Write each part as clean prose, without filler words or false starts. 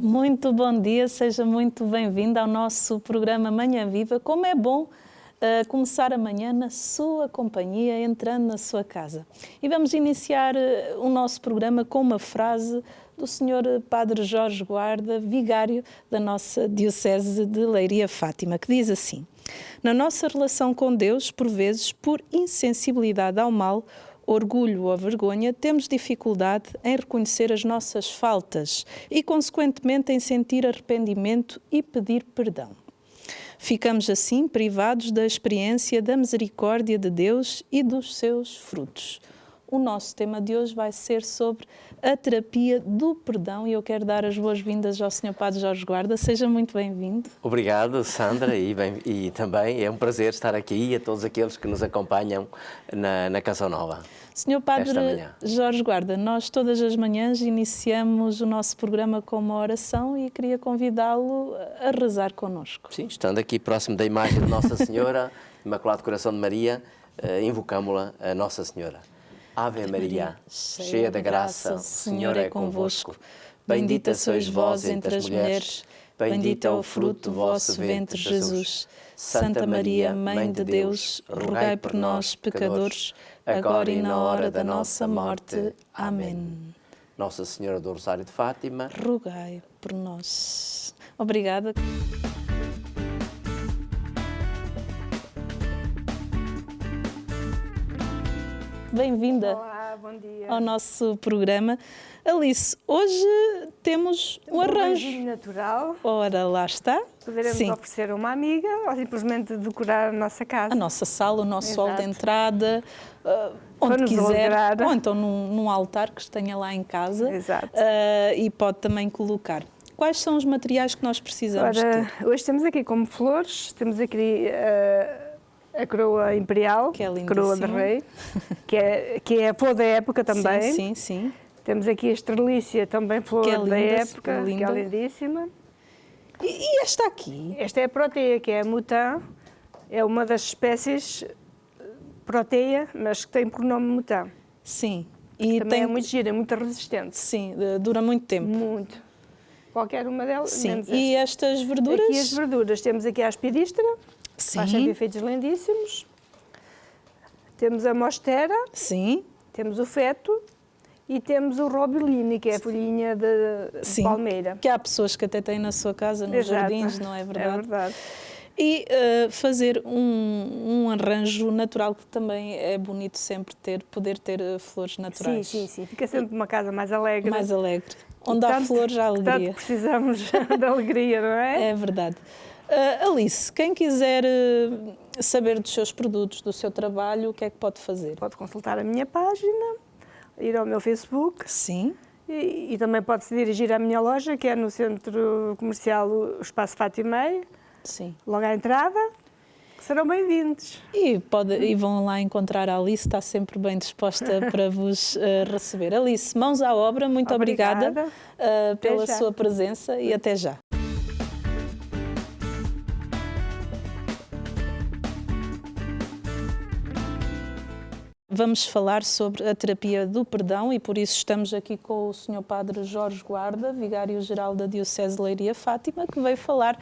Muito bom dia, seja muito bem-vindo ao nosso programa Manhã Viva. Como é bom começar a manhã na sua companhia, entrando na sua casa. E vamos iniciar o nosso programa com uma frase do Sr. Padre Jorge Guarda, vigário da nossa Diocese de Leiria Fátima, que diz assim: na nossa relação com Deus, por vezes, por insensibilidade ao mal, orgulho ou vergonha, temos dificuldade em reconhecer as nossas faltas e, consequentemente, em sentir arrependimento e pedir perdão. Ficamos assim privados da experiência da misericórdia de Deus e dos seus frutos. O nosso tema de hoje vai ser sobre a terapia do perdão e eu quero dar as boas-vindas ao Sr. Padre Jorge Guarda. Seja muito bem-vindo. Obrigado, Sandra, e também é um prazer estar aqui e a todos aqueles que nos acompanham na Canção Nova. Sr. Padre Jorge Guarda, nós todas as manhãs iniciamos o nosso programa com uma oração e queria convidá-lo a rezar connosco. Sim, estando aqui próximo da imagem de Nossa Senhora, Imaculado Coração de Maria, invocamos-la a Nossa Senhora. Ave Maria, cheia de graça, o Senhor é convosco. Bendita sois vós entre as mulheres, bendito é o fruto do vosso ventre, Jesus. Santa Maria, Mãe de Deus, rogai por nós, pecadores, agora e na hora da nossa morte. Amém. Nossa Senhora do Rosário de Fátima, rogai por nós. Obrigada. Bem-vinda ao nosso programa. Alice, hoje temos um arranjo natural. Ora, lá está. Poderemos oferecer a uma amiga ou simplesmente decorar a nossa casa. A nossa sala, o nosso hall de entrada, onde quiser. Alegrar. Ou então num altar que tenha lá em casa. Exato. E pode também colocar. Quais são os materiais que nós precisamos ter? Hoje temos aqui como flores, temos aqui a coroa imperial, que é coroa de rei, que é a flor da época também. Sim, sim, sim. Temos aqui a estrelícia, também flor da época, que é lindíssima. E esta aqui? Esta é a proteia, que é a mutã, é uma das espécies proteia, mas que tem por nome mutã. Sim. E também é muito gira, muito resistente. Sim, dura muito tempo. Muito. Qualquer uma delas. Sim. E estas verduras? Aqui as verduras, temos aqui a aspidistra. Sim. Faz sempre efeitos lindíssimos. Temos a mostera. Sim. Temos o feto. E temos o robilini, que é a folhinha de palmeira. Que há pessoas que até têm na sua casa, nos jardins, não é verdade? É verdade. E fazer um arranjo natural, que também é bonito sempre poder ter flores naturais. Sim, sim, sim. Fica sempre uma casa mais alegre. Mais alegre. Onde há flores, há alegria. Tanto precisamos de alegria, não é? É verdade. Alice, quem quiser saber dos seus produtos, do seu trabalho, o que é que pode fazer? Pode consultar a minha página, ir ao meu Facebook. Sim. E também pode se dirigir à minha loja, que é no Centro Comercial o Espaço Fátima. Sim. Logo à entrada, serão bem-vindos. E vão lá encontrar a Alice, está sempre bem disposta para vos receber. Alice, mãos à obra, muito obrigada pela sua presença e até já. Vamos falar sobre a terapia do perdão e por isso estamos aqui com o Sr. Padre Jorge Guarda, vigário-geral da Diocese de Leiria Fátima, que veio falar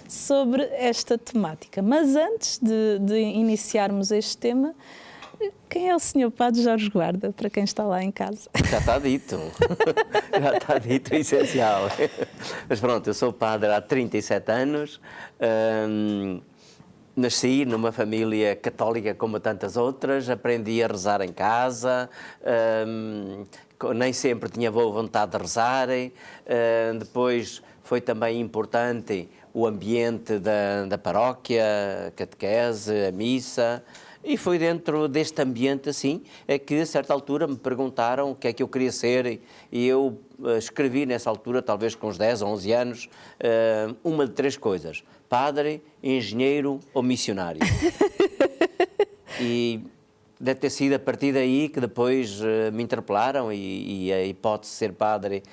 sobre esta temática. Mas antes de iniciarmos este tema, quem é o Sr. Padre Jorge Guarda, para quem está lá em casa? Já está dito. Já está dito o essencial. Mas pronto, eu sou padre há 37 anos. Nasci numa família católica como tantas outras, aprendi a rezar em casa, nem sempre tinha boa vontade de rezar, depois foi também importante o ambiente da paróquia, a catequese, a missa, e foi dentro deste ambiente assim que a certa altura me perguntaram o que é que eu queria ser e eu escrevi nessa altura, talvez com uns 10 ou 11 anos, uma de 3 coisas: padre, engenheiro ou missionário. E deve ter sido a partir daí que depois me interpelaram e a hipótese de ser padre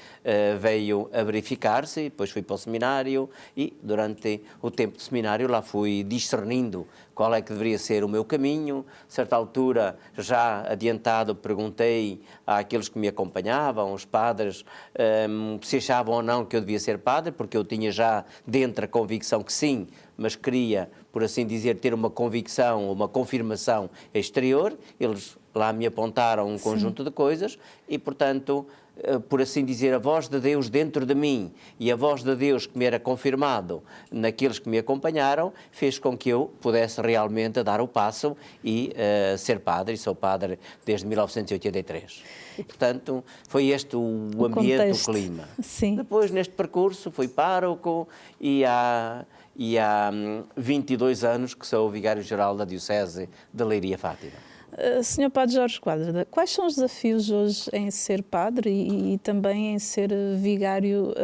veio a verificar-se. Depois fui para o seminário e durante o tempo de seminário lá fui discernindo qual é que deveria ser o meu caminho. A certa altura, já adiantado, perguntei àqueles que me acompanhavam, os padres, se achavam ou não que eu devia ser padre, porque eu tinha já dentro a convicção que sim, mas queria, por assim dizer, ter uma convicção, uma confirmação exterior. Eles lá me apontaram um conjunto de coisas e, portanto, por assim dizer, a voz de Deus dentro de mim e a voz de Deus que me era confirmado naqueles que me acompanharam, fez com que eu pudesse realmente dar o passo e ser padre, e sou padre desde 1983. E, portanto, foi este o ambiente, contexto. o clima. Sim. Depois, neste percurso, fui pároco e há 22 anos que sou o vigário-geral da Diocese de Leiria Fátima. Sr. Padre Jorge Quadra, quais são os desafios hoje em ser padre e também em ser vigário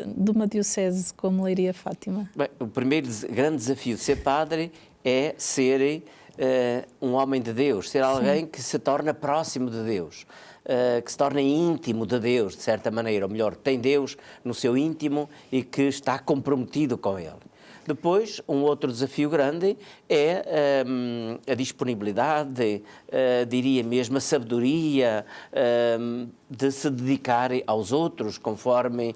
de uma diocese como Leiria Fátima? Bem, o primeiro grande desafio de ser padre é ser um homem de Deus, ser alguém que se torna próximo de Deus, que se torna íntimo de Deus, de certa maneira, ou melhor, tem Deus no seu íntimo e que está comprometido com Ele. Depois, um outro desafio grande é a disponibilidade, diria mesmo a sabedoria de se dedicar aos outros conforme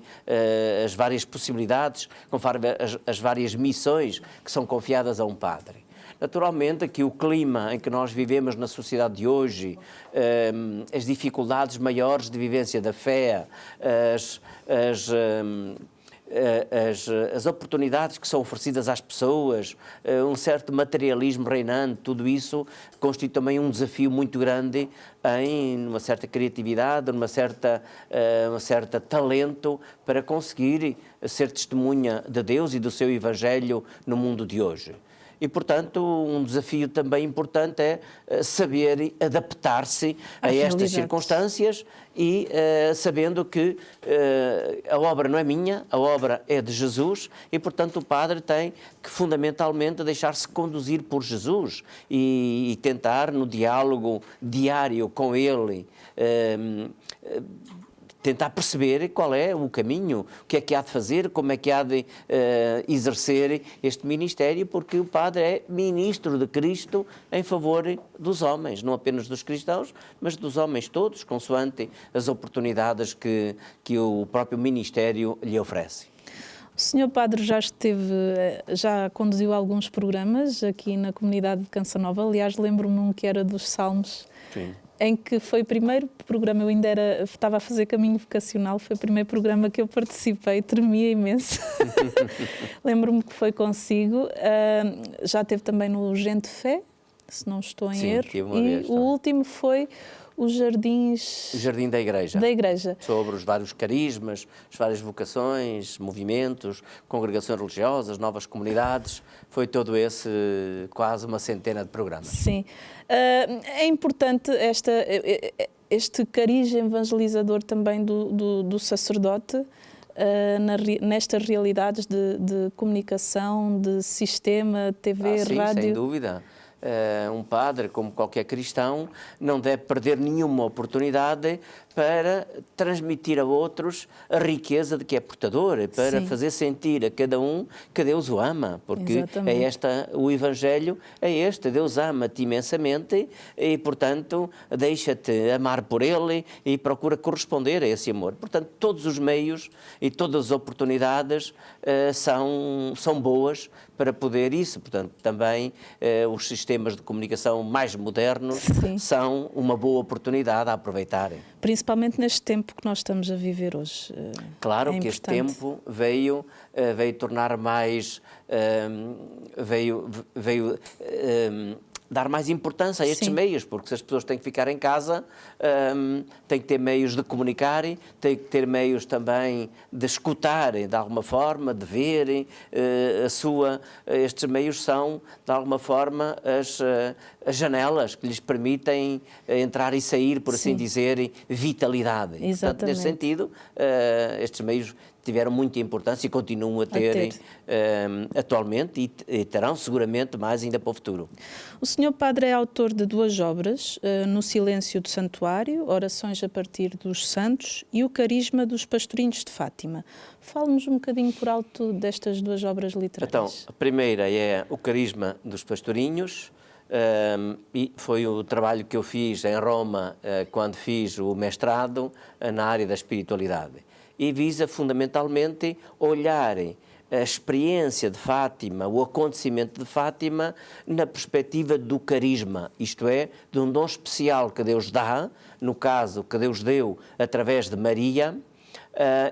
as várias possibilidades, conforme as várias missões que são confiadas a um padre. Naturalmente que o clima em que nós vivemos na sociedade de hoje, as dificuldades maiores de vivência da fé, as oportunidades que são oferecidas às pessoas, um certo materialismo reinante, tudo isso constitui também um desafio muito grande em uma certa criatividade, um certo talento para conseguir ser testemunha de Deus e do seu Evangelho no mundo de hoje. E, portanto, um desafio também importante é saber adaptar-se a estas circunstâncias e sabendo que a obra não é minha, a obra é de Jesus e, portanto, o padre tem que fundamentalmente deixar-se conduzir por Jesus e tentar, no diálogo diário com Ele, tentar perceber qual é o caminho, o que é que há de fazer, como é que há de exercer este ministério, porque o padre é ministro de Cristo em favor dos homens, não apenas dos cristãos, mas dos homens todos, consoante as oportunidades que o próprio ministério lhe oferece. O Sr. Padre já conduziu alguns programas aqui na comunidade de Canção Nova. Aliás, lembro-me um que era dos Salmos. Sim. Em que foi o primeiro programa, eu ainda estava a fazer caminho vocacional, foi o primeiro programa que eu participei, tremia imenso. Lembro-me que foi consigo, já teve também no Gente Fé, se não estou em erro, tive uma e vez, o último foi os Jardins... O Jardim da Igreja. Da Igreja. Sobre os vários carismas, as várias vocações, movimentos, congregações religiosas, novas comunidades. Foi todo esse, quase uma centena de programas. Sim. É importante este cariz evangelizador também do sacerdote nestas realidades de comunicação, de sistema, TV, sim, rádio. Sem dúvida. Um padre, como qualquer cristão, não deve perder nenhuma oportunidade para transmitir a outros a riqueza de que é portador, para fazer sentir a cada um que Deus o ama, porque o Evangelho é este, Deus ama-te imensamente e, portanto, deixa-te amar por Ele e procura corresponder a esse amor. Portanto, todos os meios e todas as oportunidades são boas para poder isso. Portanto, também os sistemas de comunicação mais modernos são uma boa oportunidade a aproveitarem. Principalmente neste tempo que nós estamos a viver hoje. Claro que este tempo veio tornar mais, veio dar mais importância a estes meios, porque se as pessoas têm que ficar em casa, têm que ter meios de comunicarem, têm que ter meios também de escutarem de alguma forma, de verem estes meios são de alguma forma as janelas que lhes permitem entrar e sair, por assim dizer, vitalidade. Exatamente. Portanto, nesse sentido, estes meios tiveram muita importância e continuam a terem atualmente e terão seguramente mais ainda para o futuro. O Sr. Padre é autor de 2 obras, No Silêncio do Santuário, Orações a partir dos Santos e O Carisma dos Pastorinhos de Fátima. Fale-nos um bocadinho por alto destas 2 obras literárias. Então, a primeira é O Carisma dos Pastorinhos, e foi o trabalho que eu fiz em Roma quando fiz o mestrado na área da espiritualidade. E visa fundamentalmente olhar a experiência de Fátima, o acontecimento de Fátima, na perspectiva do carisma, isto é, de um dom especial que Deus dá, no caso que Deus deu através de Maria,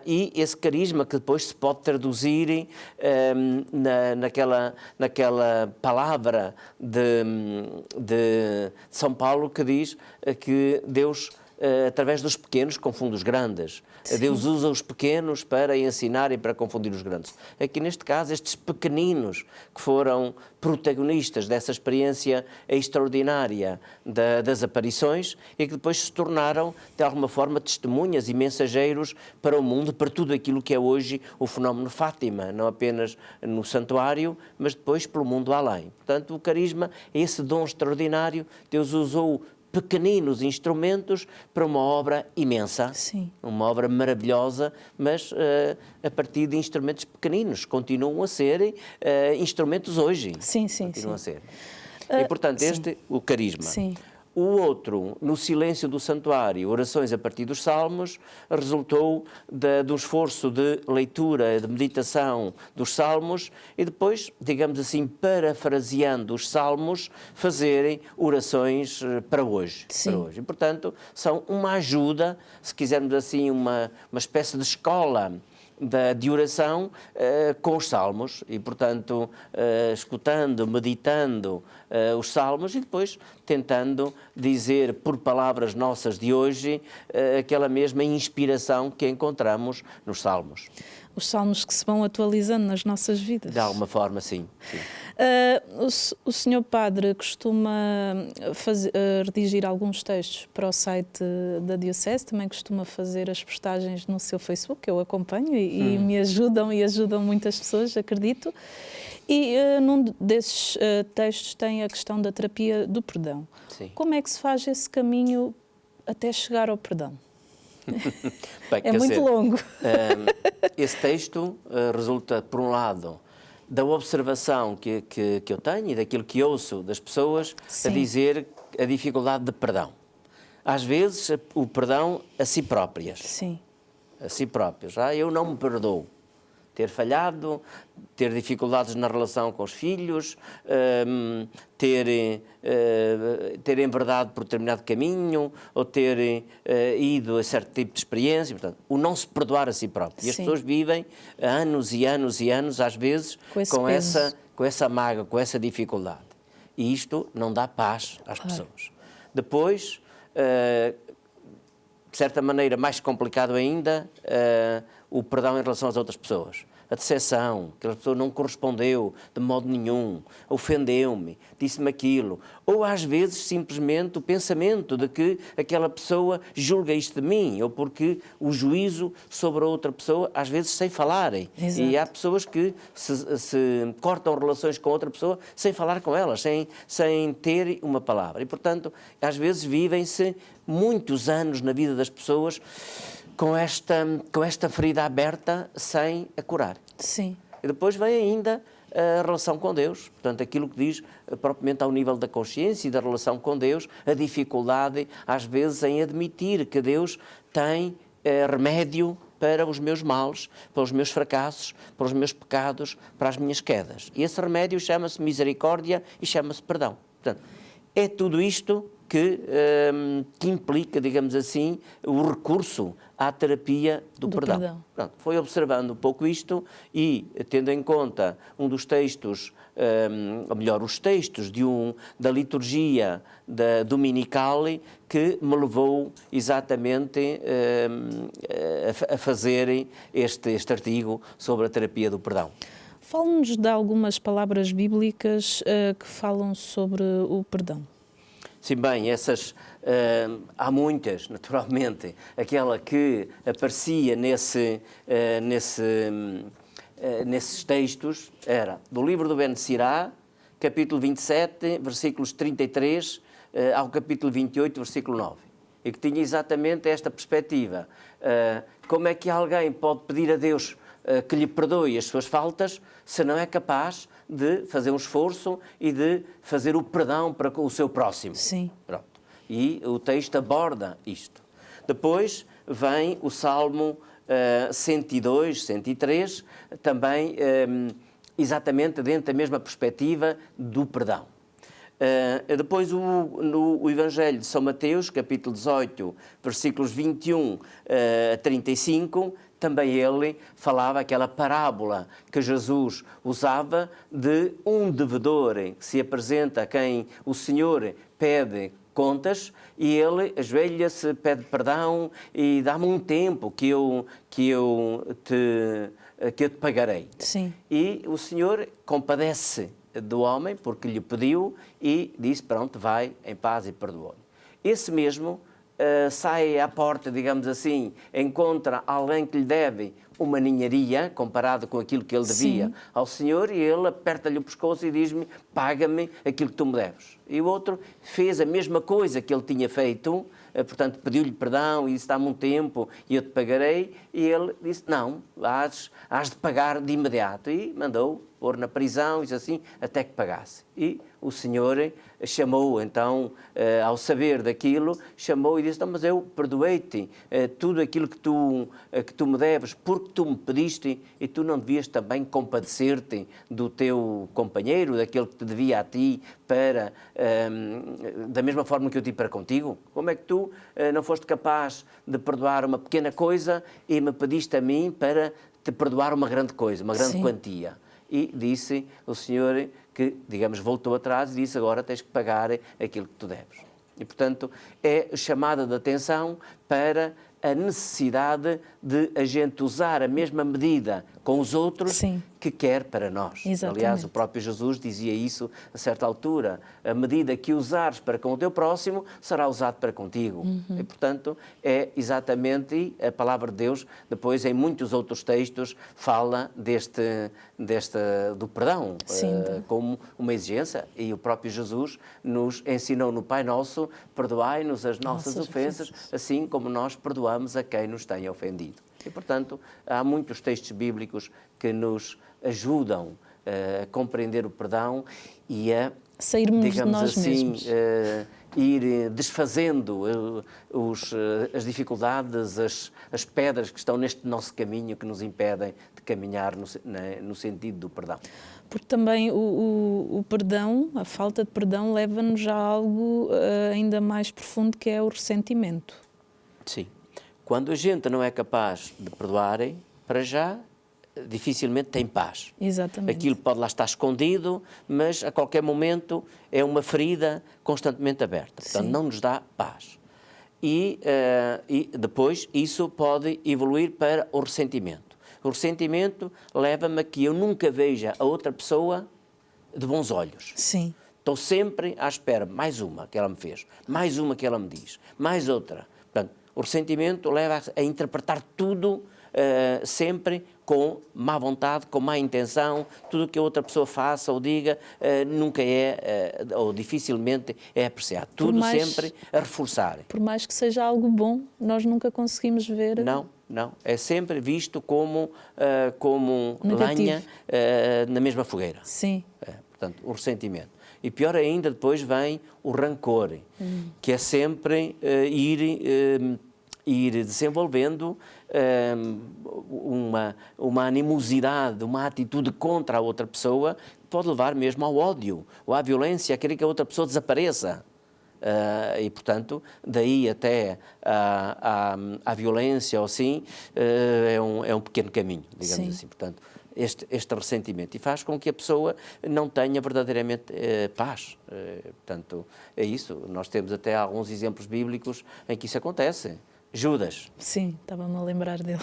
e esse carisma que depois se pode traduzir naquela palavra de São Paulo que diz que Deus, através dos pequenos, confunde os grandes. Sim. Deus usa os pequenos para ensinar e para confundir os grandes. Aqui neste caso, estes pequeninos que foram protagonistas dessa experiência extraordinária das aparições e que depois se tornaram, de alguma forma, testemunhas e mensageiros para o mundo, para tudo aquilo que é hoje o fenómeno Fátima, não apenas no santuário, mas depois pelo mundo além. Portanto, o carisma é esse dom extraordinário. Deus usou pequeninos instrumentos para uma obra imensa. Sim. Uma obra maravilhosa, mas a partir de instrumentos pequeninos, continuam a ser instrumentos hoje. Sim, sim, continuam sim. a ser. E, portanto, este, o carisma. Sim. O outro, No Silêncio do Santuário, Orações a partir dos Salmos, resultou do esforço de leitura, de meditação dos Salmos e depois, digamos assim, parafraseando os Salmos, fazerem orações para hoje. Sim. Para hoje. E, portanto, são uma ajuda, se quisermos assim, uma espécie de escola de oração com os Salmos e, portanto, escutando, meditando os Salmos e depois tentando dizer por palavras nossas de hoje aquela mesma inspiração que encontramos nos Salmos. Os Salmos que se vão atualizando nas nossas vidas. De alguma forma, sim. Sim. O Sr. Padre costuma redigir alguns textos para o site da Diocese, também costuma fazer as postagens no seu Facebook, que eu acompanho e me ajudam muitas pessoas, acredito. E num desses textos tem a questão da terapia do perdão. Sim. Como é que se faz esse caminho até chegar ao perdão? Bem, é muito longo. Esse texto resulta, por um lado, da observação que eu tenho e daquilo que ouço das pessoas. Sim. A dizer a dificuldade de perdão. Às vezes, o perdão a si próprias. Sim. A si próprias. Eu não me perdoo. Ter falhado, ter dificuldades na relação com os filhos, ter enverdado por determinado caminho, ou ter ido a certo tipo de experiência. Portanto, o não se perdoar a si próprio. E as pessoas vivem anos e anos e anos, às vezes, com essa mágoa, com essa dificuldade. E isto não dá paz às pessoas. Depois, de certa maneira, mais complicado ainda, o perdão em relação às outras pessoas. A decepção, aquela pessoa não correspondeu de modo nenhum, ofendeu-me, disse-me aquilo. Ou às vezes simplesmente o pensamento de que aquela pessoa julga isto de mim, ou porque o juízo sobre a outra pessoa, às vezes sem falarem. Exato. E há pessoas que se cortam relações com outra pessoa sem falar com elas, sem ter uma palavra. E, portanto, às vezes vivem-se muitos anos na vida das pessoas com esta ferida aberta sem a curar. Sim. E depois vem ainda a relação com Deus, portanto, aquilo que diz propriamente ao nível da consciência e da relação com Deus, a dificuldade, às vezes, em admitir que Deus tem remédio para os meus males, para os meus fracassos, para os meus pecados, para as minhas quedas. E esse remédio chama-se misericórdia e chama-se perdão. Portanto, é tudo isto que implica, digamos assim, o recurso à terapia do perdão. Pronto, foi observando um pouco isto e, tendo em conta um dos textos, ou melhor, os textos da liturgia da Dominical, que me levou exatamente a fazer este artigo sobre a terapia do perdão. Fale-nos de algumas palavras bíblicas que falam sobre o perdão. Sim, bem, há muitas, naturalmente. Aquela que aparecia nesses textos era do livro do Ben Sirá, capítulo 27, versículos 33 ao capítulo 28, versículo 9. E que tinha exatamente esta perspectiva. Como é que alguém pode pedir a Deus que lhe perdoe as suas faltas se não é capaz de fazer um esforço e de fazer o perdão para o seu próximo? Sim. Pronto. E o texto aborda isto. Depois vem o Salmo 102, 103, também exatamente dentro da mesma perspectiva do perdão. Depois no Evangelho de São Mateus, capítulo 18, versículos 21 a 35, também ele falava aquela parábola que Jesus usava de um devedor que se apresenta a quem o Senhor pede contas e ele ajoelha-se, pede perdão e dá-me um tempo que eu te pagarei. Sim. E o Senhor compadece do homem porque lhe pediu e disse, pronto, vai em paz e perdoou-lhe. Esse mesmo sai à porta, digamos assim, encontra alguém que lhe deve uma ninharia, comparado com aquilo que ele devia Sim. ao Senhor, e ele aperta-lhe o pescoço e diz-me, paga-me aquilo que tu me deves. E o outro fez a mesma coisa que ele tinha feito, portanto, pediu-lhe perdão e disse, dá-me um tempo e eu te pagarei, e ele disse, não, has de pagar de imediato. E mandou pôr na prisão, e disse assim, até que pagasse. E o Senhor chamou, então, ao saber daquilo, chamou e disse, não, mas eu perdoei-te tudo aquilo que tu me deves, porque tu me pediste e tu não devias também compadecer-te do teu companheiro, daquele que te devia a ti, da mesma forma que eu tive para contigo? Como é que tu não foste capaz de perdoar uma pequena coisa e me pediste a mim para te perdoar uma grande coisa, uma grande quantia? E disse o Senhor que, digamos, voltou atrás e disse, agora tens que pagar aquilo que tu deves. E, portanto, é chamada de atenção para a necessidade de a gente usar a mesma medida com os outros Sim. que quer para nós. Exatamente. Aliás, o próprio Jesus dizia isso a certa altura. A medida que usares para com o teu próximo será usado para contigo. E, portanto, é exatamente a palavra de Deus, depois em muitos outros textos, fala do perdão como uma exigência. E o próprio Jesus nos ensinou no Pai Nosso, perdoai-nos as nossas ofensas, assim como nós perdoamos a quem nos tenha ofendido. E, portanto, há muitos textos bíblicos que nos ajudam a compreender o perdão e a sairmos digamos de nós assim, mesmos. Ir desfazendo as dificuldades, as pedras que estão neste nosso caminho que nos impedem de caminhar no sentido do perdão. Porque também o perdão, a falta de perdão, leva-nos a algo ainda mais profundo, que é o ressentimento. Sim. Quando a gente não é capaz de perdoar, para já, dificilmente tem paz. Exatamente. Aquilo pode lá estar escondido, mas a qualquer momento é uma ferida constantemente aberta. Portanto, não nos dá paz. E depois isso pode evoluir para o ressentimento. O ressentimento leva-me a que eu nunca veja a outra pessoa de bons olhos. Sim. Estou sempre à espera, mais uma que ela me fez, mais uma que ela me diz, mais outra. Portanto, o ressentimento leva a interpretar tudo sempre com má vontade, com má intenção. Tudo o que a outra pessoa faça ou diga nunca ou dificilmente é apreciado. Tudo sempre a reforçar. Por mais que seja algo bom, nós nunca conseguimos ver. Não. É sempre visto como negativo. lenha na mesma fogueira. Sim. Portanto, o ressentimento. E pior ainda, depois vem o rancor, que é sempre ir desenvolvendo uma animosidade, uma atitude contra a outra pessoa, que pode levar mesmo ao ódio, ou à violência, a querer que a outra pessoa desapareça. E, portanto, daí até à violência ou assim, é um pequeno caminho, digamos assim. Portanto, este ressentimento, e faz com que a pessoa não tenha verdadeiramente paz. Portanto, é isso. Nós temos até alguns exemplos bíblicos em que isso acontece. Judas. Sim, estava-me a lembrar dele.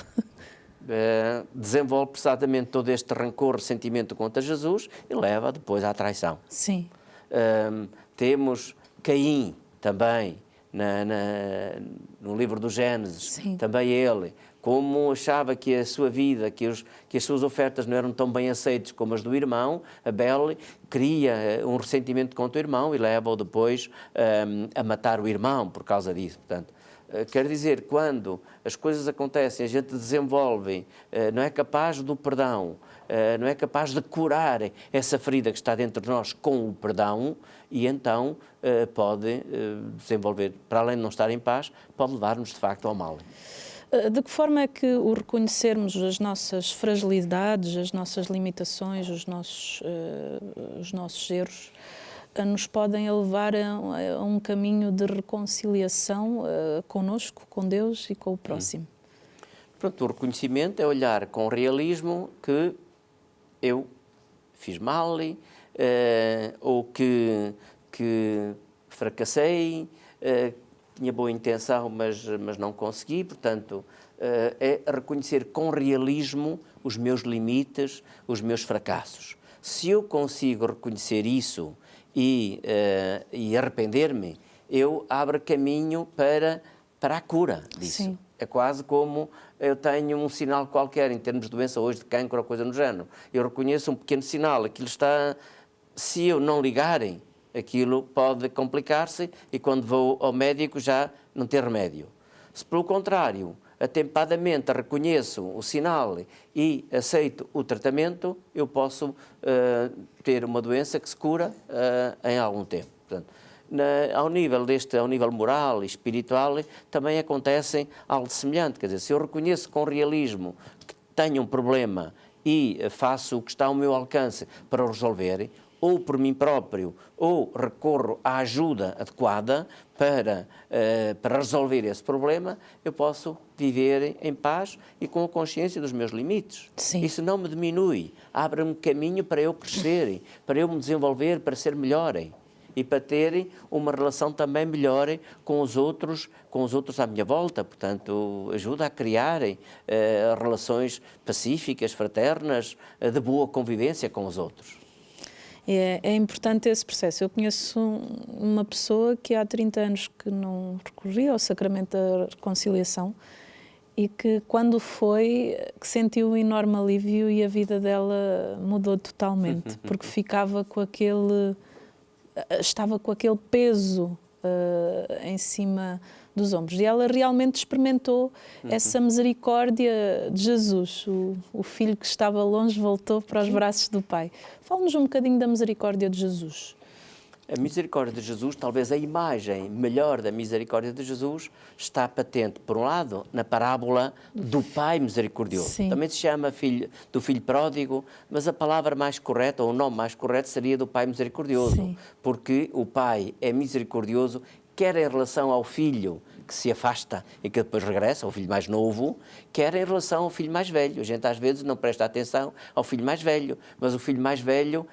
Desenvolve precisamente todo este rancor, ressentimento contra Jesus e leva depois à traição. Sim. Temos Caim, também no livro do Gênesis, Sim. também ele, como achava que a sua vida, que as suas ofertas não eram tão bem aceitas como as do irmão, Abel cria um ressentimento contra o irmão e leva-o depois a matar o irmão por causa disso. Portanto, quer dizer, quando as coisas acontecem, a gente desenvolve, não é capaz do perdão, não é capaz de curar essa ferida que está dentro de nós com o perdão, e então pode desenvolver, para além de não estar em paz, pode levar-nos de facto ao mal. De que forma é que o reconhecermos as nossas fragilidades, as nossas limitações, os nossos erros, nos podem levar a um caminho de reconciliação connosco, com Deus e com o próximo? Pronto, o reconhecimento é olhar com realismo que eu fiz mal, ou que fracassei, tinha boa intenção, mas não consegui. Portanto, é reconhecer com realismo os meus limites, os meus fracassos. Se eu consigo reconhecer isso e arrepender-me, eu abro caminho para a cura disso. Sim. É quase como eu tenho um sinal qualquer, em termos de doença hoje, de cancro ou coisa no género. Eu reconheço um pequeno sinal, aquilo está... Se eu não ligarem, aquilo pode complicar-se e quando vou ao médico já não ter remédio. Se, pelo contrário, atempadamente reconheço o sinal e aceito o tratamento, eu posso ter uma doença que se cura em algum tempo. Portanto, ao nível moral e espiritual, também acontece algo semelhante. Quer dizer, se eu reconheço com realismo que tenho um problema e faço o que está ao meu alcance para o resolver, ou por mim próprio, ou recorro à ajuda adequada para resolver esse problema, eu posso viver em paz e com a consciência dos meus limites. Sim. Isso não me diminui, abre-me caminho para eu crescer, para eu me desenvolver, para ser melhor e para ter uma relação também melhor com os outros à minha volta. Portanto, ajuda a criar relações pacíficas, fraternas, de boa convivência com os outros. É importante esse processo. Eu conheço uma pessoa que há 30 anos que não recorria ao sacramento da reconciliação e que quando foi, que sentiu um enorme alívio e a vida dela mudou totalmente, porque estava com aquele peso em cima dos ombros. E ela realmente experimentou essa misericórdia de Jesus. O filho que estava longe voltou para os braços do Pai. Fala-nos um bocadinho da misericórdia de Jesus. A misericórdia de Jesus, talvez a imagem melhor da misericórdia de Jesus, está patente, por um lado, na parábola do Pai misericordioso. Sim. Também se chama do filho pródigo, mas a palavra mais correta, ou o nome mais correto, seria do Pai misericordioso. Sim. Porque o Pai é misericordioso, quer em relação ao filho que se afasta e que depois regressa, ao filho mais novo, quer em relação ao filho mais velho. A gente às vezes não presta atenção ao filho mais velho, mas o filho mais velho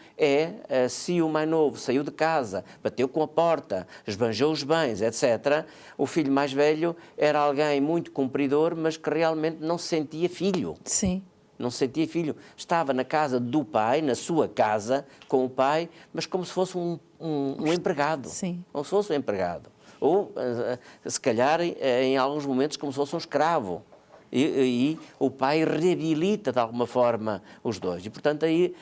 se o mais novo saiu de casa, bateu com a porta, esbanjou os bens, etc., o filho mais velho era alguém muito cumpridor, mas que realmente não se sentia filho. Sim. Não se sentia filho. Estava na casa do pai, na sua casa, com o pai, mas como se fosse um empregado. Sim. Como se fosse um empregado. Ou, se calhar, em alguns momentos, como se fosse um escravo. E o pai reabilita, de alguma forma, os dois. E, portanto, aí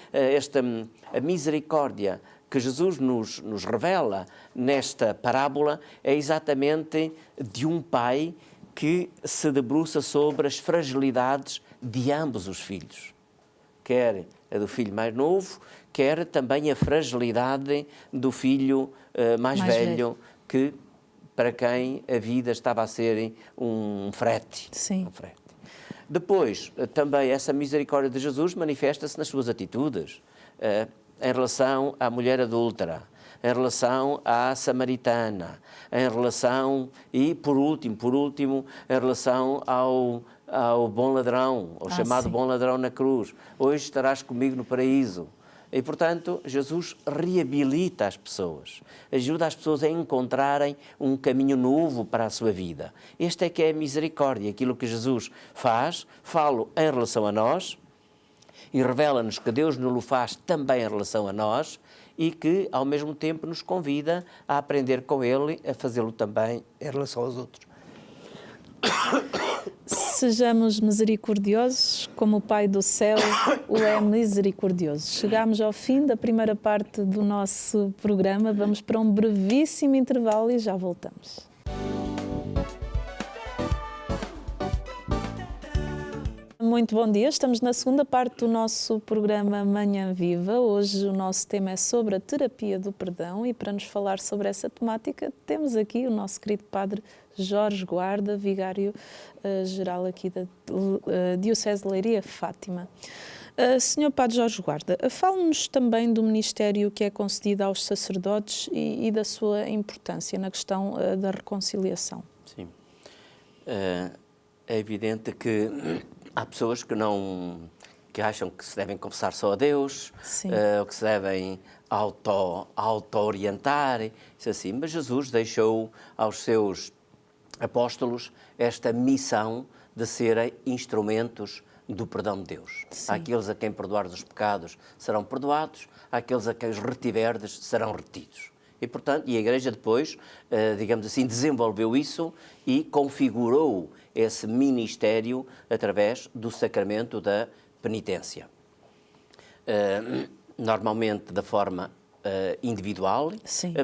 a misericórdia que Jesus nos revela nesta parábola é exatamente de um pai que se debruça sobre as fragilidades de ambos os filhos. Quer a do filho mais novo, quer também a fragilidade do filho mais velho, que para quem a vida estava a ser um frete. Sim. Um frete. Depois, também essa misericórdia de Jesus manifesta-se nas suas atitudes, em relação à mulher adúltera, em relação à samaritana, em relação, e por último, em relação ao bom ladrão, ao chamado sim. bom ladrão na cruz. Hoje estarás comigo no paraíso. E, portanto, Jesus reabilita as pessoas, ajuda as pessoas a encontrarem um caminho novo para a sua vida. Este é que é a misericórdia, aquilo que Jesus faz, falo em relação a nós, E revela-nos que Deus nos o faz também em relação a nós e que, ao mesmo tempo, nos convida a aprender com Ele, a fazê-lo também em relação aos outros. Sejamos misericordiosos, como o Pai do céu o é misericordioso. Chegamos ao fim da primeira parte do nosso programa. Vamos para um brevíssimo intervalo e já voltamos. Muito bom dia, estamos na segunda parte do nosso programa Manhã Viva. Hoje o nosso tema é sobre a terapia do perdão e para nos falar sobre essa temática temos aqui o nosso querido Padre Jorge Guarda, vigário-geral aqui da Diocese de Leiria, Fátima. Senhor Padre Jorge Guarda, fale-nos também do ministério que é concedido aos sacerdotes e da sua importância na questão da reconciliação. Sim. É evidente que há pessoas que acham que se devem confessar só a Deus, ou que se devem auto-orientar, isso assim. Mas Jesus deixou aos seus apóstolos esta missão de serem instrumentos do perdão de Deus. Sim. Aqueles a quem perdoar os pecados serão perdoados, aqueles a quem os retiverdes serão retidos. E, portanto, a Igreja depois, digamos assim, desenvolveu isso e configurou esse ministério através do sacramento da penitência. Normalmente da forma individual,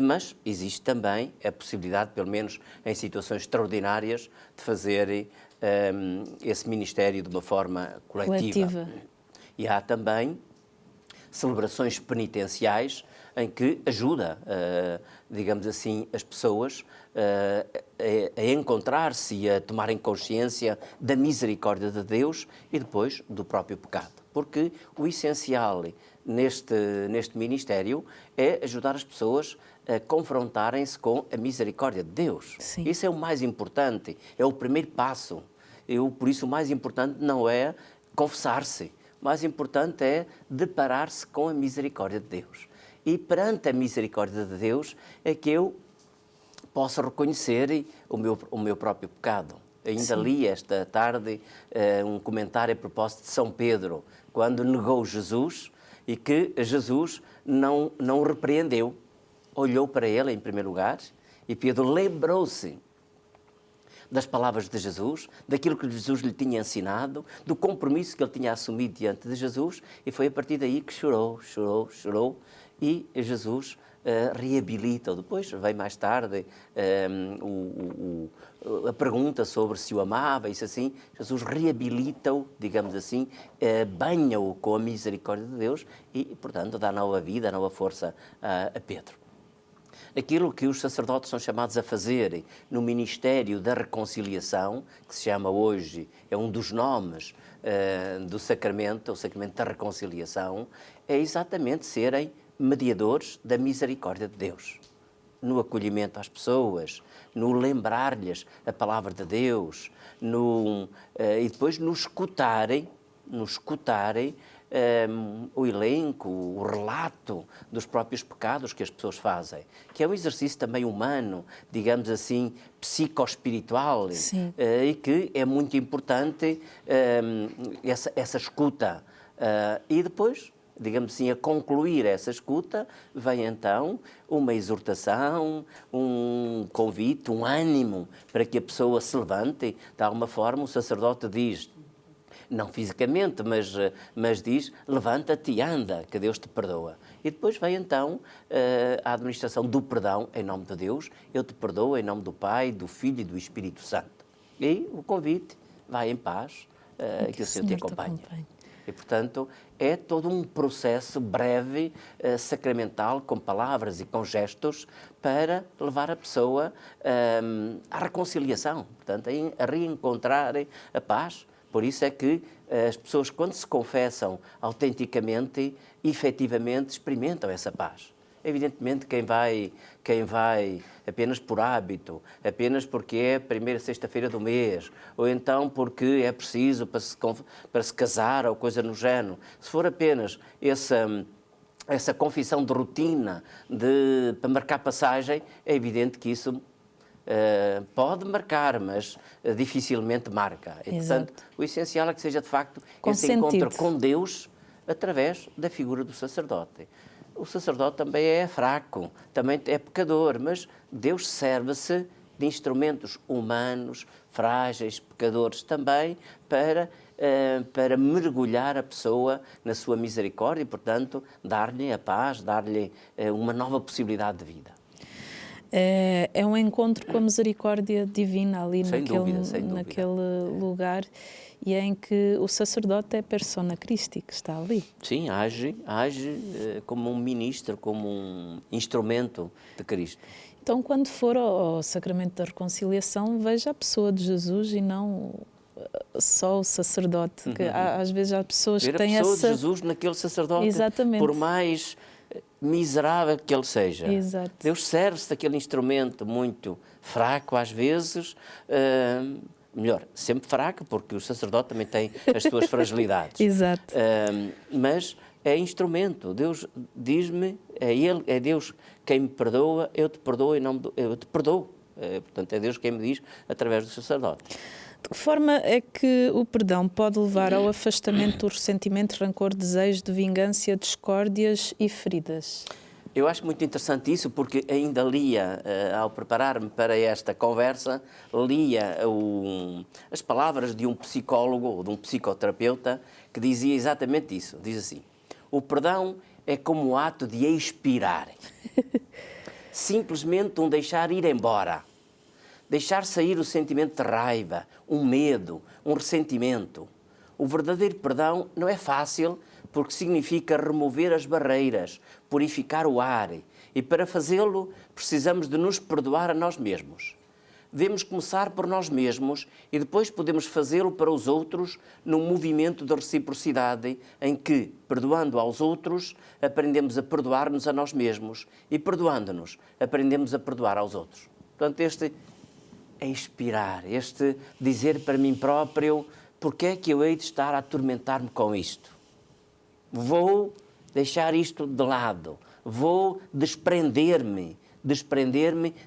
mas existe também a possibilidade, pelo menos em situações extraordinárias, de fazer esse ministério de uma forma coletiva. E há também celebrações penitenciais em que ajuda, digamos assim, as pessoas a encontrar-se e a tomarem consciência da misericórdia de Deus e depois do próprio pecado. Porque o essencial neste ministério é ajudar as pessoas a confrontarem-se com a misericórdia de Deus. Sim. Isso é o mais importante, é o primeiro passo. Por isso o mais importante não é confessar-se, o mais importante é deparar-se com a misericórdia de Deus. E perante a misericórdia de Deus é que eu posso reconhecer o meu próprio pecado. Ainda li esta tarde um comentário a propósito de São Pedro, quando negou Jesus e que Jesus não o repreendeu. Olhou para ele em primeiro lugar e Pedro lembrou-se das palavras de Jesus, daquilo que Jesus lhe tinha ensinado, do compromisso que ele tinha assumido diante de Jesus e foi a partir daí que chorou e Jesus reabilita-o. Depois vem mais tarde a pergunta sobre se o amava, isso assim, Jesus reabilita-o, digamos assim, banha-o com a misericórdia de Deus e, portanto, dá nova vida, nova força a Pedro. Aquilo que os sacerdotes são chamados a fazer no ministério da reconciliação, que se chama hoje, é um dos nomes do sacramento, o sacramento da reconciliação, é exatamente serem mediadores da misericórdia de Deus. No acolhimento às pessoas, no lembrar-lhes a palavra de Deus, e depois no escutarem o elenco, o relato dos próprios pecados que as pessoas fazem, que é um exercício também humano, digamos assim, psicoespiritual, e que é muito importante essa escuta. E depois, digamos assim, a concluir essa escuta, vem então uma exortação, um convite, um ânimo para que a pessoa se levante. De alguma forma, o sacerdote diz, não fisicamente, mas diz, levanta-te e anda, que Deus te perdoa. E depois vem então a administração do perdão em nome de Deus. Eu te perdoo em nome do Pai, do Filho e do Espírito Santo. E o convite, vai em paz, que o Senhor te acompanhe. E, portanto, é todo um processo breve, sacramental, com palavras e com gestos, para levar a pessoa à reconciliação, portanto, a reencontrarem a paz. Por isso é que as pessoas, quando se confessam autenticamente, efetivamente experimentam essa paz. Evidentemente, quem vai apenas por hábito, apenas porque é a primeira sexta-feira do mês, ou então porque é preciso para se casar ou coisa no género, se for apenas essa confissão de rotina para marcar passagem, é evidente que isso pode marcar, mas dificilmente marca. E, portanto, o essencial é que seja, de facto, esse encontro com Deus através da figura do sacerdote. O sacerdote também é fraco, também é pecador, mas Deus serve-se de instrumentos humanos, frágeis, pecadores também, para mergulhar a pessoa na sua misericórdia e, portanto, dar-lhe a paz, dar-lhe uma nova possibilidade de vida. É um encontro com a misericórdia divina ali Sem dúvida. naquele lugar, e em que o sacerdote é persona Christi, que está ali. Sim, age como um ministro, como um instrumento de Cristo. Então, quando for ao sacramento da reconciliação, veja a pessoa de Jesus e não só o sacerdote. Que às vezes há pessoas Ver que têm a pessoa essa... de Jesus naquele sacerdote, Exatamente. por mais miserável que ele seja. Exato. Deus serve-se daquele instrumento muito fraco às vezes, melhor, sempre fraco, porque o sacerdote também tem as suas fragilidades. Exato. Mas é instrumento. Deus diz-me, é Deus quem me perdoa, eu te perdoo e eu te perdoo. Portanto, é Deus quem me diz através do sacerdote. De que forma é que o perdão pode levar ao afastamento do ressentimento, rancor, desejo de vingança, discórdias e feridas? Eu acho muito interessante isso, porque ainda lia, ao preparar-me para esta conversa, lia as palavras de um psicólogo ou de um psicoterapeuta que dizia exatamente isso. Diz assim: o perdão é como o ato de expirar. Simplesmente um deixar ir embora. Deixar sair o sentimento de raiva, um medo, um ressentimento. O verdadeiro perdão não é fácil, porque significa remover as barreiras, purificar o ar. E para fazê-lo, precisamos de nos perdoar a nós mesmos. Devemos começar por nós mesmos e depois podemos fazê-lo para os outros num movimento de reciprocidade em que, perdoando aos outros, aprendemos a perdoar-nos a nós mesmos e, perdoando-nos, aprendemos a perdoar aos outros. Portanto, este é expirar, este dizer para mim próprio: porque é que eu hei de estar a atormentar-me com isto? Vou deixar isto de lado, vou desprender-me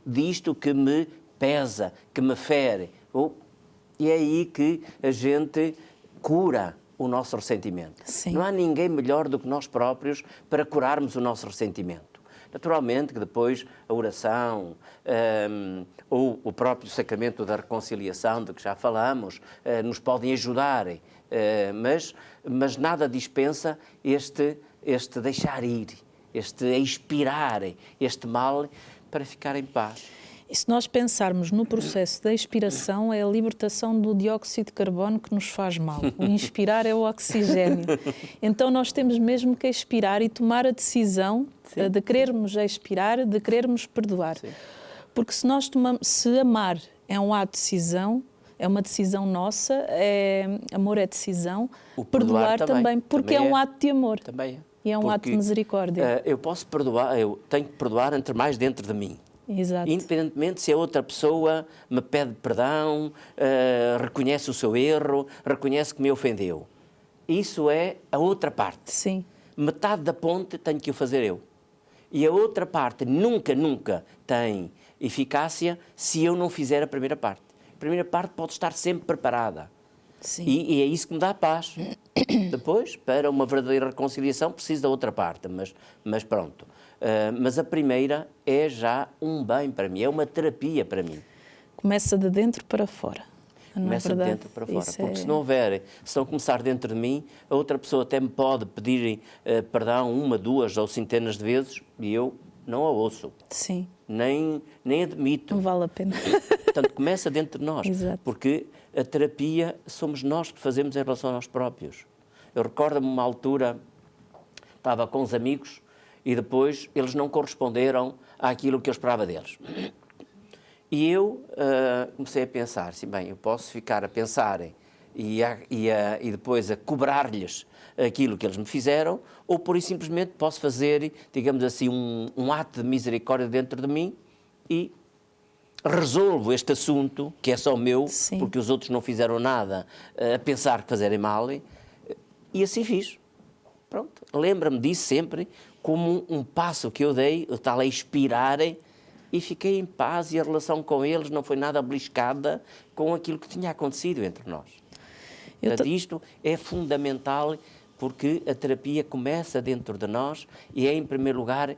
disto que me pesa, que me fere. E é aí que a gente cura o nosso ressentimento. Sim. Não há ninguém melhor do que nós próprios para curarmos o nosso ressentimento. Naturalmente que depois a oração ou o próprio sacramento da reconciliação, de que já falamos, nos podem ajudar, mas nada dispensa este deixar ir, este expirar este mal para ficar em paz. E se nós pensarmos no processo da expiração, é a libertação do dióxido de carbono que nos faz mal. O inspirar é o oxigênio. Então nós temos mesmo que expirar e tomar a decisão de querermos expirar, de querermos perdoar. Sim. Porque se amar é um ato de decisão, é uma decisão nossa, amor é decisão, o perdoar também, porque também é um ato de amor. Também é. E é um ato de misericórdia. Eu posso perdoar, eu tenho que perdoar entre mais dentro de mim. Exato. Independentemente se a outra pessoa me pede perdão, reconhece o seu erro, reconhece que me ofendeu. Isso é a outra parte. Sim. Metade da ponte tenho que o fazer eu. E a outra parte nunca tem eficácia se eu não fizer a primeira parte. A primeira parte pode estar sempre preparada. Sim. E é isso que me dá paz. Depois, para uma verdadeira reconciliação, preciso da outra parte, mas pronto. Mas a primeira é já um bem para mim, é uma terapia para mim. Começa de dentro para fora. Começa de dentro para fora, porque se não começar dentro de mim, a outra pessoa até me pode pedir perdão uma, duas ou centenas de vezes e eu não a ouço. Sim. Nem admito. Não vale a pena. Portanto, começa dentro de nós. Exato. Porque a terapia somos nós que fazemos em relação a nós próprios. Eu recordo-me uma altura, estava com uns amigos e depois eles não corresponderam àquilo que eu esperava deles. E eu comecei a pensar, assim, bem, eu posso ficar a pensar e depois a cobrar-lhes aquilo que eles me fizeram, ou por isso simplesmente posso fazer, digamos assim, um ato de misericórdia dentro de mim e resolvo este assunto, que é só meu, Sim. porque os outros não fizeram nada, a pensar que fazerem mal, e assim fiz. Pronto, lembra-me disso sempre como um passo que eu dei, o tal a expirarem, e fiquei em paz e a relação com eles não foi nada beliscada com aquilo que tinha acontecido entre nós. Portanto, isto é fundamental porque a terapia começa dentro de nós e é, em primeiro lugar,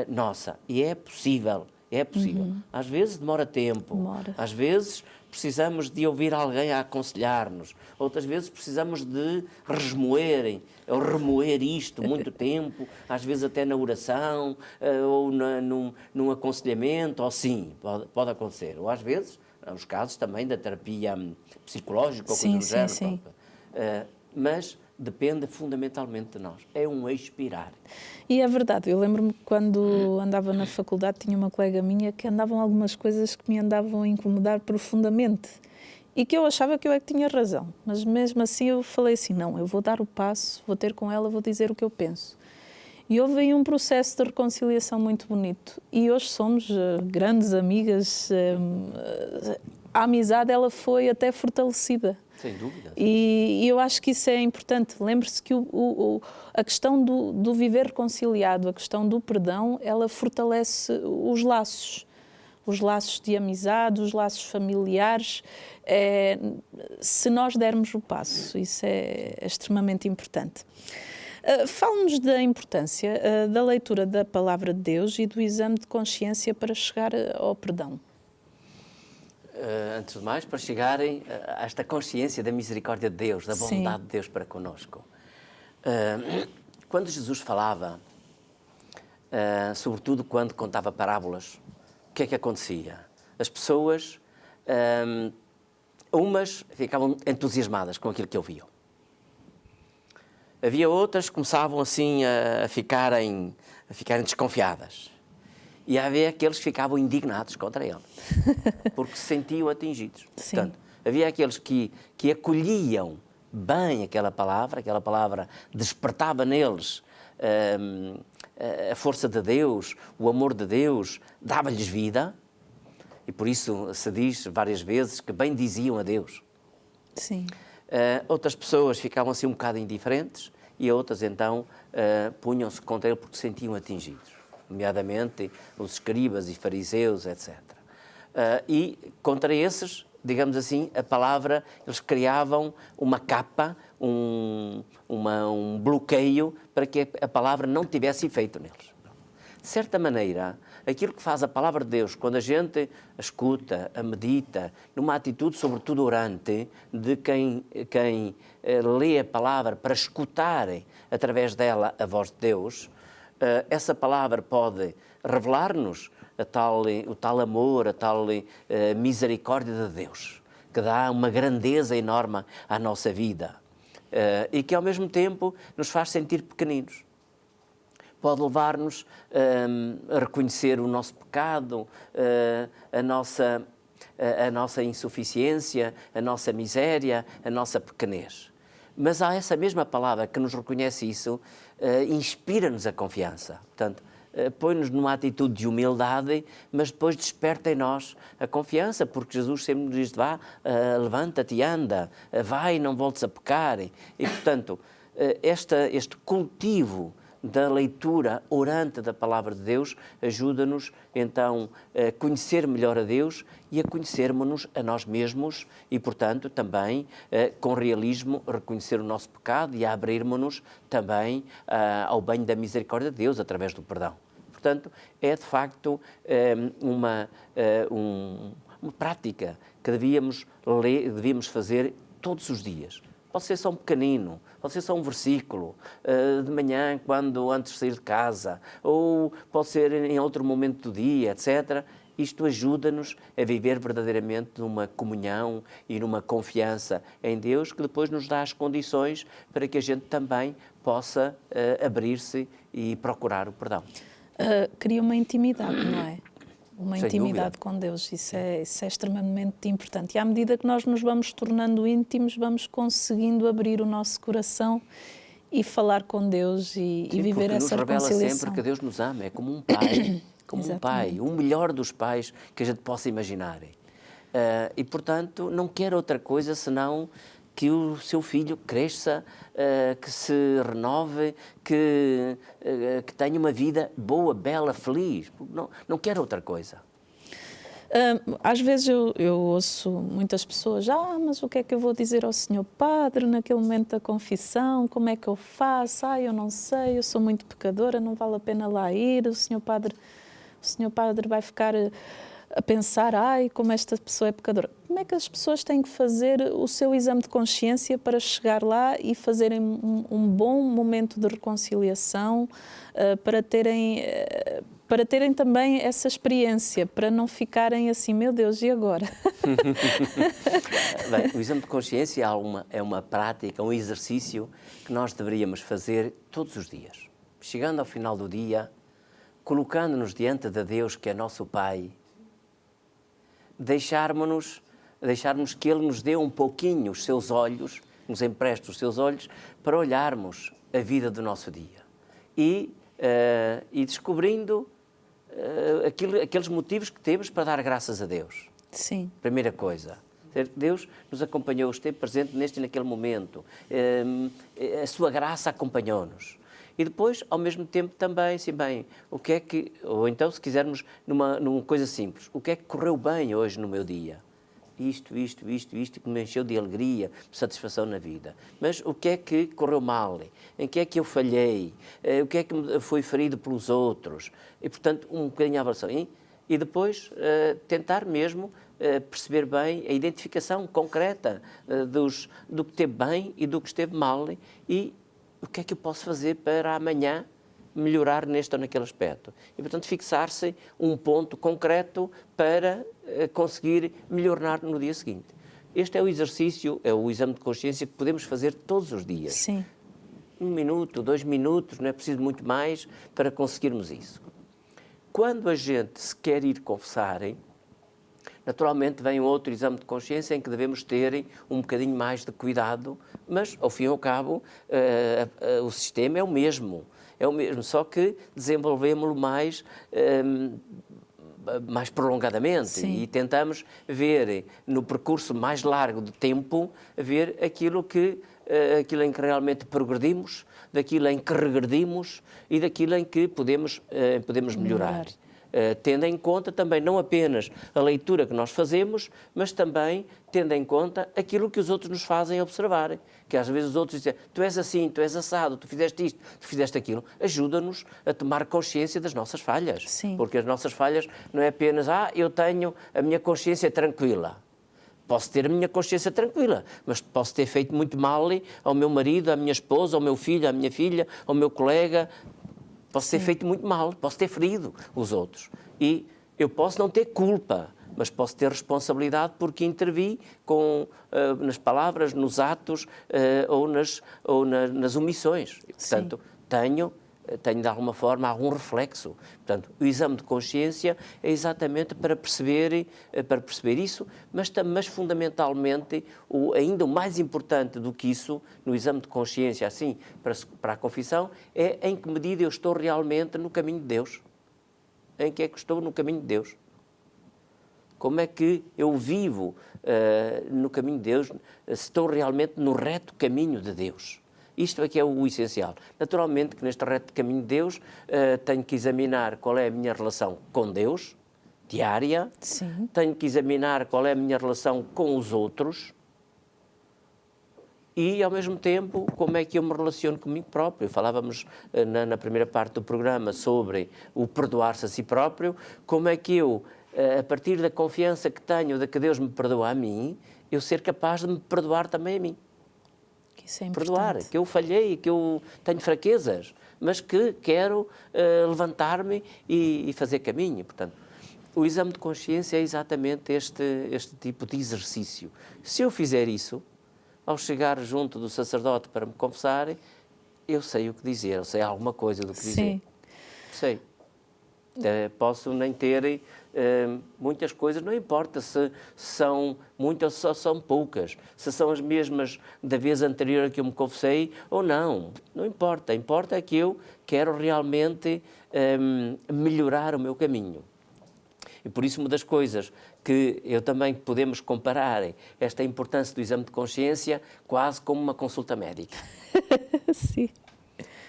nossa. E é possível, é possível. Às vezes demora tempo, às vezes precisamos de ouvir alguém a aconselhar-nos, outras vezes precisamos de ou remoer isto muito tempo, às vezes até na oração, ou num aconselhamento, ou sim, pode acontecer. Ou às vezes, os casos também da terapia psicológica, ou coisa do género. Sim. Mas depende fundamentalmente de nós. É um expirar. E é verdade, eu lembro-me que quando andava na faculdade tinha uma colega minha que andavam algumas coisas que me andavam a incomodar profundamente e que eu achava que eu é que tinha razão, mas mesmo assim eu falei assim, não, eu vou dar o passo, vou ter com ela, vou dizer o que eu penso. E houve aí um processo de reconciliação muito bonito e hoje somos grandes amigas, a amizade ela foi até fortalecida. Sem dúvida. E eu acho que isso é importante. Lembre-se que a questão do viver reconciliado, a questão do perdão, ela fortalece os laços de amizade, os laços familiares, se nós dermos o passo. Isso é extremamente importante. Fale-nos da importância da leitura da Palavra de Deus e do exame de consciência para chegar ao perdão. Antes de mais, para chegarem a esta consciência da misericórdia de Deus, da bondade de Deus para conosco. Quando Jesus falava, sobretudo quando contava parábolas, o que é que acontecia? As pessoas, umas ficavam entusiasmadas com aquilo que ouviam. Havia outras que começavam assim a ficarem desconfiadas. E havia aqueles que ficavam indignados contra ele, porque se sentiam atingidos. Sim. Portanto, havia aqueles que acolhiam bem aquela palavra despertava neles a força de Deus, o amor de Deus, dava-lhes vida, e por isso se diz várias vezes que bem diziam a Deus. Sim. Outras pessoas ficavam assim um bocado indiferentes e outras então punham-se contra ele porque se sentiam atingidos, nomeadamente os escribas e fariseus, etc. E contra esses, digamos assim, a palavra, eles criavam uma capa, um bloqueio para que a palavra não tivesse efeito neles. De certa maneira, aquilo que faz a palavra de Deus, quando a gente a escuta, a medita, numa atitude sobretudo orante, de quem lê a palavra para escutar através dela a voz de Deus, essa palavra pode revelar-nos o tal amor, a tal misericórdia de Deus, que dá uma grandeza enorme à nossa vida e que ao mesmo tempo nos faz sentir pequeninos. Pode levar-nos a reconhecer o nosso pecado, a nossa insuficiência, a nossa miséria, a nossa pequenez. Mas há essa mesma palavra que nos reconhece isso, inspira-nos a confiança. Portanto, põe-nos numa atitude de humildade, mas depois desperta em nós a confiança, porque Jesus sempre nos diz, vá, levanta-te e anda, vai e não voltes a pecar. E, portanto, este cultivo da leitura orante da Palavra de Deus ajuda-nos, então, a conhecer melhor a Deus e a conhecermos-nos a nós mesmos e, portanto, também, com realismo, reconhecer o nosso pecado e a abrirmos-nos também ao banho da misericórdia de Deus através do perdão. Portanto, é, de facto, uma prática que devíamos fazer todos os dias. Pode ser só um pequenino, pode ser só um versículo de manhã, antes de sair de casa, ou pode ser em outro momento do dia, etc. Isto ajuda-nos a viver verdadeiramente numa comunhão e numa confiança em Deus, que depois nos dá as condições para que a gente também possa abrir-se e procurar o perdão. Cria uma intimidade, não é? Uma Sem intimidade dúvida. com Deus, isso é extremamente importante. E à medida que nós nos vamos tornando íntimos, vamos conseguindo abrir o nosso coração e falar com Deus e viver essa reconciliação. Porque nos revela sempre que Deus nos ama, é como um pai, um pai, o melhor dos pais que a gente possa imaginar. E, portanto, não quer outra coisa senão que o seu filho cresça, que se renove, que tenha uma vida boa, bela, feliz. Não quer outra coisa. Às vezes eu ouço muitas pessoas, mas o que é que eu vou dizer ao Senhor Padre naquele momento da confissão? Como é que eu faço? Eu não sei, eu sou muito pecadora, não vale a pena lá ir, o Senhor Padre vai ficar a pensar, como esta pessoa é pecadora. Como é que as pessoas têm que fazer o seu exame de consciência para chegar lá e fazerem um bom momento de reconciliação, para terem também essa experiência, para não ficarem assim, meu Deus, e agora? Bem, o exame de consciência é uma prática, um exercício que nós deveríamos fazer todos os dias. Chegando ao final do dia, colocando-nos diante de Deus, que é nosso Pai, deixarmos que Ele nos dê um pouquinho os seus olhos, nos empreste os seus olhos, para olharmos a vida do nosso dia. E descobrindo aqueles motivos que temos para dar graças a Deus. Sim. Primeira coisa. Deus nos acompanhou, esteve presente neste e naquele momento. A sua graça acompanhou-nos. E depois, ao mesmo tempo, também, o que é que... Ou então, se quisermos, numa coisa simples, o que é que correu bem hoje no meu dia? Isto, que me encheu de alegria, de satisfação na vida. Mas o que é que correu mal? Em que é que eu falhei? O que é que me foi ferido pelos outros? E, portanto, um bocadinho a avaliação. E depois, tentar mesmo perceber bem a identificação concreta do que esteve bem e do que esteve mal, e o que é que eu posso fazer para amanhã melhorar neste ou naquele aspecto. E, portanto, fixar-se um ponto concreto para conseguir melhorar no dia seguinte. Este é o exercício, é o exame de consciência que podemos fazer todos os dias. Sim. 1 minuto, 2 minutos, não é preciso muito mais para conseguirmos isso. Quando a gente se quer ir confessar, naturalmente vem outro exame de consciência em que devemos ter um bocadinho mais de cuidado, mas, ao fim e ao cabo, o sistema é o mesmo, só que desenvolvemos-lo mais prolongadamente. Sim. E tentamos ver, no percurso mais largo de tempo, ver aquilo em que realmente progredimos, daquilo em que regredimos e daquilo em que podemos melhorar. Tendo em conta também não apenas a leitura que nós fazemos, mas também tendo em conta aquilo que os outros nos fazem observar. Que às vezes os outros dizem, tu és assim, tu és assado, tu fizeste isto, tu fizeste aquilo. Ajuda-nos a tomar consciência das nossas falhas. Sim. Porque as nossas falhas não é apenas, eu tenho a minha consciência tranquila. Posso ter a minha consciência tranquila, mas posso ter feito muito mal ao meu marido, à minha esposa, ao meu filho, à minha filha, ao meu colega. Posso ter feito muito mal, posso ter ferido os outros. E eu posso não ter culpa, mas posso ter responsabilidade porque intervi nas palavras, nos atos ou nas omissões. E, portanto, tenho de alguma forma algum reflexo. Portanto, o exame de consciência é exatamente para perceber isso, mas fundamentalmente, ainda o mais importante do que isso, no exame de consciência, assim, para a confissão, é em que medida eu estou realmente no caminho de Deus. Em que é que estou no caminho de Deus? Como é que eu vivo no caminho de Deus, se estou realmente no reto caminho de Deus? Isto é que é o essencial. Naturalmente que neste reto caminho de Deus tenho que examinar qual é a minha relação com Deus, diária. Sim. Tenho que examinar qual é a minha relação com os outros e, ao mesmo tempo, como é que eu me relaciono comigo próprio. Falávamos na primeira parte do programa sobre o perdoar-se a si próprio, como é que eu, a partir da confiança que tenho de que Deus me perdoa a mim, eu ser capaz de me perdoar também a mim. Isso é perdoar, que eu falhei, que eu tenho fraquezas, mas que quero levantar-me e fazer caminho. Portanto, o exame de consciência é exatamente este tipo de exercício. Se eu fizer isso, ao chegar junto do sacerdote para me confessar, eu sei o que dizer, eu sei alguma coisa do que dizer. Sim. Sei. Posso nem ter muitas coisas, não importa se são muitas ou são poucas, se são as mesmas da vez anterior que eu me confessei ou não importa, importa é que eu quero realmente melhorar o meu caminho. E por isso uma das coisas que eu também podemos comparar esta importância do exame de consciência quase como uma consulta médica. Sim.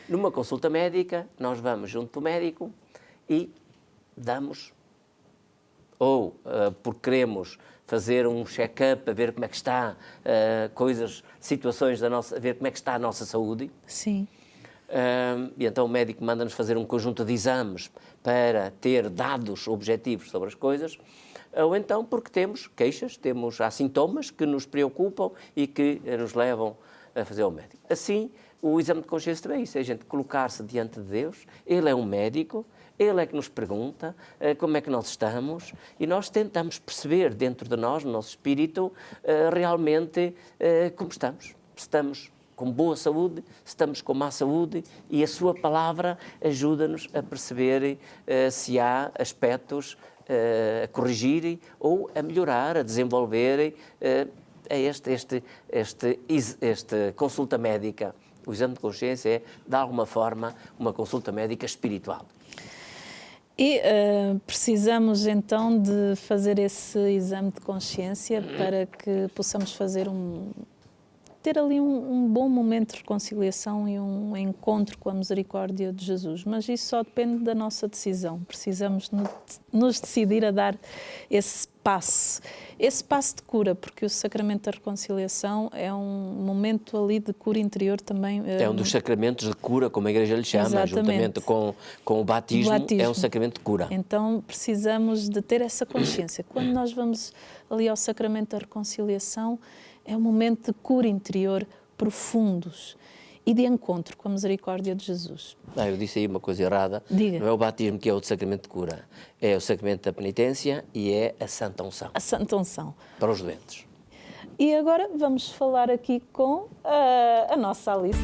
Numa consulta médica, nós vamos junto do médico e damos ou porque queremos fazer um check-up, a ver como é que está, situações da nossa, a ver como é que está a nossa saúde. Sim. E então o médico manda-nos fazer um conjunto de exames para ter dados objetivos sobre as coisas, ou então porque temos queixas, há sintomas que nos preocupam e que nos levam a fazer ao médico. Assim, o exame de consciência também é isso, é a gente colocar-se diante de Deus, Ele é um médico, Ele é que nos pergunta como é que nós estamos e nós tentamos perceber dentro de nós, no nosso espírito, realmente como estamos. Se estamos com boa saúde, se estamos com má saúde, e a sua palavra ajuda-nos a perceber se há aspectos a corrigirem ou a melhorar, a desenvolverem. Esta consulta médica, o exame de consciência é, de alguma forma, uma consulta médica espiritual. E precisamos então de fazer esse exame de consciência para que possamos ter ali um bom momento de reconciliação e um encontro com a misericórdia de Jesus. Mas isso só depende da nossa decisão. Precisamos nos decidir a dar esse passo de cura, porque o sacramento da reconciliação é um momento ali de cura interior também. É um dos sacramentos de cura, como a Igreja lhe chama, Exatamente. Juntamente com o batismo, é um sacramento de cura. Então precisamos de ter essa consciência. Quando nós vamos ali ao sacramento da reconciliação, é um momento de cura interior profundos e de encontro com a misericórdia de Jesus. Eu disse aí uma coisa errada. Diga. Não é o batismo que é o sacramento de cura, é o sacramento da penitência e é a Santa Unção. A Santa Unção. Para os doentes. E agora vamos falar aqui com a nossa Alice.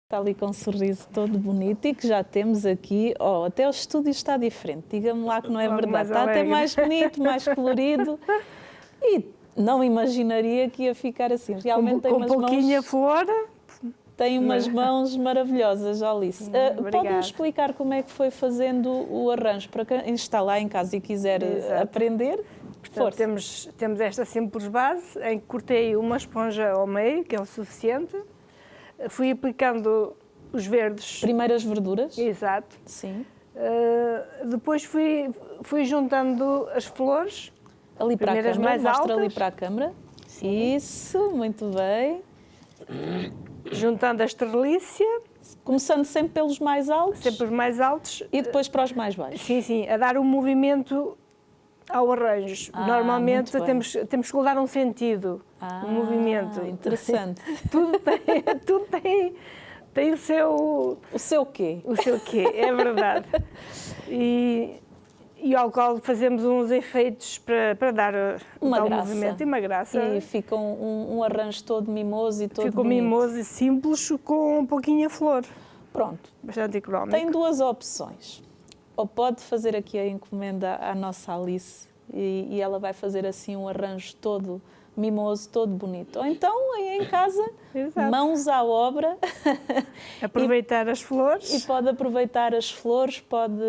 Está ali com um sorriso todo bonito e que já temos aqui, até o estúdio está diferente, diga-me lá que não é verdade, está até mais bonito, mais colorido e não imaginaria que ia ficar assim, realmente tem umas pouquinha mãos... flor. Tem umas mãos maravilhosas, Alice. Pode-me explicar como é que foi fazendo o arranjo, para quem está lá em casa e quiser aprender? Portanto, temos esta simples base, em que cortei uma esponja ao meio, que é o suficiente. Fui aplicando os verdes. Primeiras verduras? Exato. Sim. Depois fui juntando as flores. Ali para a câmara, mais mostra altas. ali para a câmara. Sim. Isso, muito bem. Juntando a estrelícia. Começando sempre pelos mais altos. Sempre os mais altos. E depois para os mais baixos. Sim, sim, a dar um movimento ao arranjo. Normalmente temos que dar um sentido, um movimento. Interessante. tudo tem o seu... O seu quê? O seu quê, é verdade. E ao qual fazemos uns efeitos para dar um movimento e uma graça. E fica um arranjo todo mimoso e todo Ficou bonito. mimoso e simples, com um pouquinho a flor. Pronto. Bastante económico. Tem duas opções. Ou pode fazer aqui a encomenda à nossa Alice e ela vai fazer assim um arranjo todo mimoso, todo bonito. Ou então, aí em casa, Exato. Mãos à obra. Aproveitar as flores. E pode aproveitar as flores, pode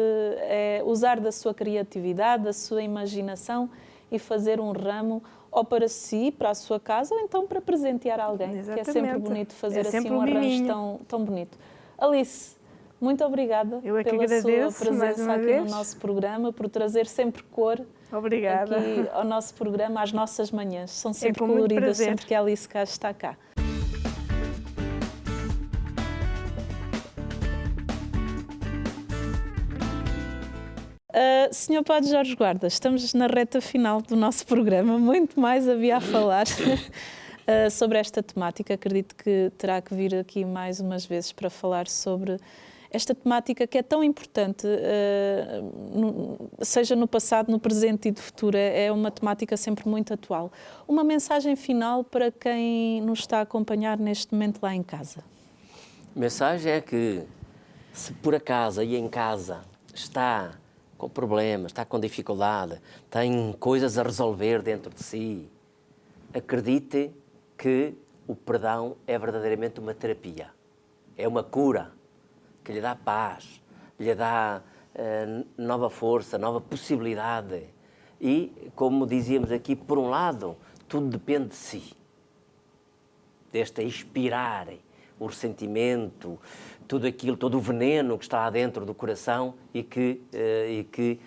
usar da sua criatividade, da sua imaginação e fazer um ramo ou para si, para a sua casa, ou então para presentear alguém. Exatamente. Que é sempre bonito fazer assim um miminho. arranjo tão bonito. Alice, muito obrigada pela sua presença aqui vez. no nosso programa, por trazer sempre cor. Obrigada. Aqui ao nosso programa, às nossas manhãs. São sempre com muito coloridas, prazer. sempre que a Alice cá está cá. Senhor Padre Jorge Guarda, estamos na reta final do nosso programa, muito mais havia a falar sobre esta temática. Acredito que terá que vir aqui mais umas vezes para falar sobre esta temática que é tão importante, seja no passado, no presente e no futuro. É uma temática sempre muito atual. Uma mensagem final para quem nos está a acompanhar neste momento lá em casa. A mensagem é que, se por acaso aí em casa está com problemas, está com dificuldade, tem coisas a resolver dentro de si, acredite que o perdão é verdadeiramente uma terapia, é uma cura que lhe dá paz, lhe dá nova força, nova possibilidade. E, como dizíamos aqui, por um lado, tudo depende de si, deste inspirar o ressentimento, tudo aquilo, todo o veneno que está dentro do coração e que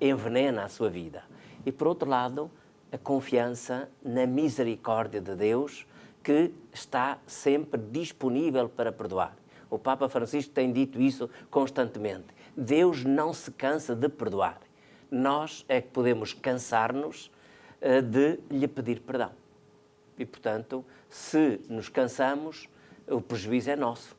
envenena a sua vida. E, por outro lado, a confiança na misericórdia de Deus, que está sempre disponível para perdoar. O Papa Francisco tem dito isso constantemente. Deus não se cansa de perdoar. Nós é que podemos cansar-nos de lhe pedir perdão. E, portanto, se nos cansamos, o prejuízo é nosso.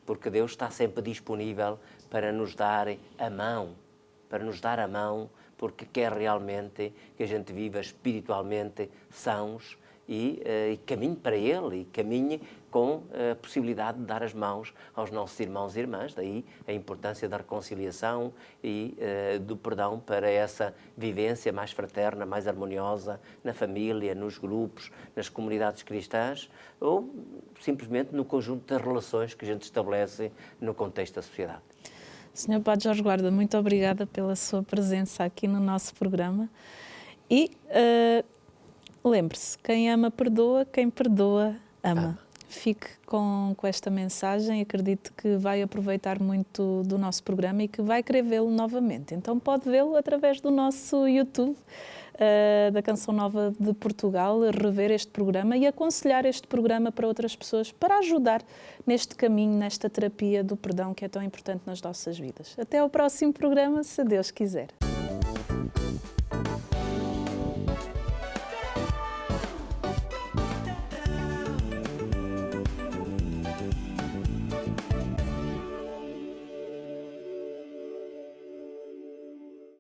Porque Deus está sempre disponível para nos dar a mão, porque quer realmente que a gente viva espiritualmente sãos e caminhe para Ele, e caminhe com a possibilidade de dar as mãos aos nossos irmãos e irmãs. Daí a importância da reconciliação e do perdão para essa vivência mais fraterna, mais harmoniosa na família, nos grupos, nas comunidades cristãs ou simplesmente no conjunto das relações que a gente estabelece no contexto da sociedade. Sr. Padre Jorge Guarda, muito obrigada pela sua presença aqui no nosso programa e lembre-se, quem ama perdoa, quem perdoa ama. Fique com esta mensagem, acredito que vai aproveitar muito do nosso programa e que vai querer vê-lo novamente. Então pode vê-lo através do nosso YouTube, da Canção Nova de Portugal, rever este programa e aconselhar este programa para outras pessoas, para ajudar neste caminho, nesta terapia do perdão que é tão importante nas nossas vidas. Até ao próximo programa, se Deus quiser.